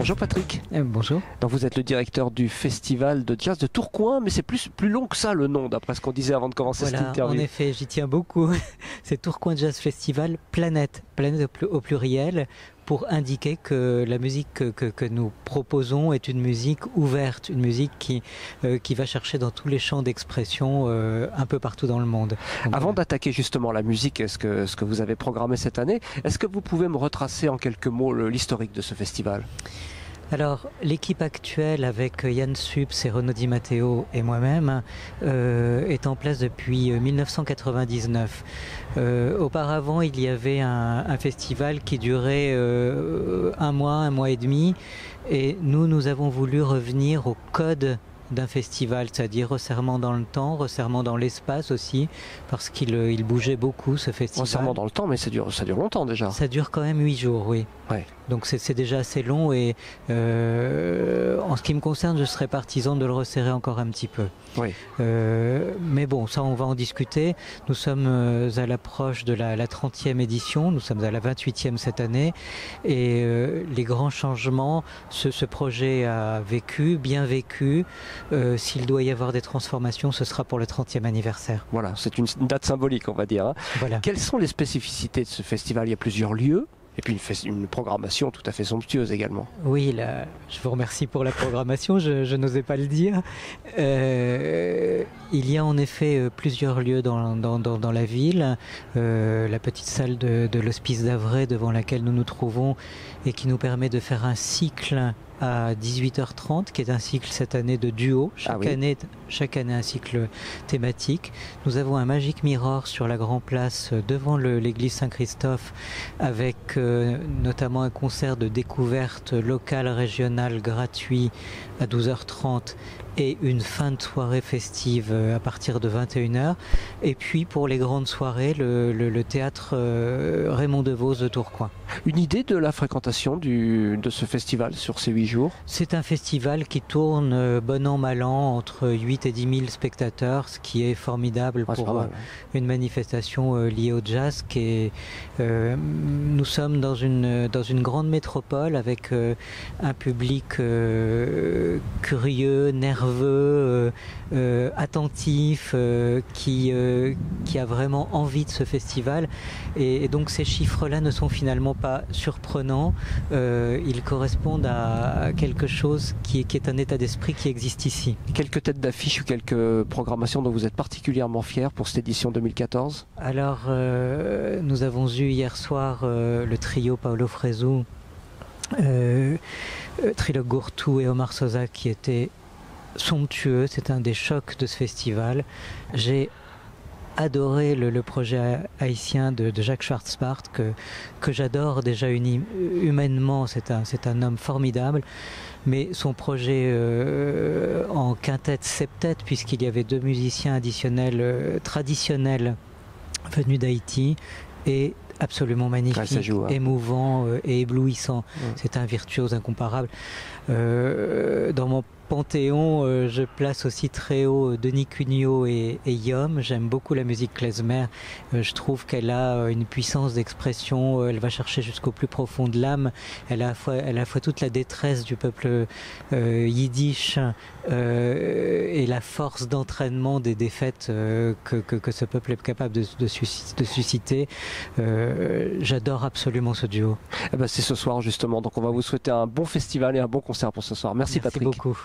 Bonjour Patrick. Bonjour. Donc vous êtes le directeur du festival de jazz de Tourcoing, mais c'est plus long que ça le nom, d'après ce qu'on disait avant de commencer cette interview. En effet, j'y tiens beaucoup. C'est Tourcoing Jazz Festival Planète au pluriel, pour indiquer que la musique que nous proposons est une musique ouverte, une musique qui va chercher dans tous les champs d'expression un peu partout dans le monde. Donc, avant d'attaquer justement la musique, ce que vous avez programmé cette année, est-ce que vous pouvez me retracer en quelques mots l'historique de ce festival ? Alors, l'équipe actuelle avec Yann Sups et Renaud Di Matteo et moi-même est en place depuis 1999. Auparavant, il y avait un festival qui durait un mois et demi, et nous avons voulu revenir au code d'un festival, c'est-à-dire resserrement dans le temps, resserrement dans l'espace aussi, parce qu'il bougeait beaucoup ce festival. Resserrement dans le temps, mais ça dure longtemps déjà. Ça dure quand même 8 jours, oui. Ouais. Donc c'est déjà assez long, et en ce qui me concerne, je serais partisan de le resserrer encore un petit peu. Oui. Mais bon, ça on va en discuter. Nous sommes à l'approche de la 30e édition, nous sommes à la 28e cette année, et les grands changements, ce projet a bien vécu. S'il doit y avoir des transformations, ce sera pour le 30e anniversaire. Voilà, c'est une date symbolique, on va dire. Hein. Voilà. Quelles sont les spécificités de ce festival ? Il y a plusieurs lieux. Et puis une programmation tout à fait somptueuse également. Oui, je vous remercie pour la programmation, je n'osais pas le dire. Il y a en effet plusieurs lieux dans la ville. La petite salle de l'Hospice d'Avray devant laquelle nous nous trouvons et qui nous permet de faire un cycle à 18h30, qui est un cycle cette année de duo. Chaque année un cycle thématique. Nous avons un Magic Mirror sur la Grand Place devant l'église Saint-Christophe, avec notamment un concert de découverte locale, régionale, gratuit à 12h30, et une fin de soirée festive à partir de 21h. Et puis pour les grandes soirées, le théâtre Raymond Devos de Tourcoing. Une idée de la fréquentation de ce festival sur ces 8 jours ? C'est un festival qui tourne bon an mal an entre 8 et 10 000 spectateurs, ce qui est formidable pour une manifestation liée au jazz. Nous sommes dans une grande métropole avec un public curieux, nerveux, attentif, qui a vraiment envie de ce festival, et donc ces chiffres-là ne sont finalement pas surprenants. Ils correspondent à quelque chose qui est un état d'esprit qui existe ici. Quelques têtes d'affiche ou quelques programmations dont vous êtes particulièrement fiers pour cette édition 2014 ? Alors, nous avons eu hier soir le trio Paolo Fresu, Trilok Gourtou et Omar Sosa, qui était somptueux. C'est un des chocs de ce festival. J'ai adoré le projet haïtien de Jacques Schwartzbart, que j'adore déjà humainement. C'est un homme formidable, mais son projet en quintette septette, puisqu'il y avait 2 musiciens additionnels traditionnels venus d'Haïti, est absolument magnifique, émouvant et éblouissant. C'est un virtuose incomparable. Dans mon panthéon, je place aussi très haut Denis Cugnot et Yom. J'aime beaucoup la musique klezmer. Je trouve qu'elle a une puissance d'expression. Elle va chercher jusqu'au plus profond de l'âme. Elle a à la fois toute la détresse du peuple yiddish et la force d'entraînement des fêtes que ce peuple est capable de susciter. J'adore absolument ce duo. C'est ce soir justement. Donc on va vous souhaiter un bon festival et un bon concert pour ce soir. Merci Patrick. Merci beaucoup.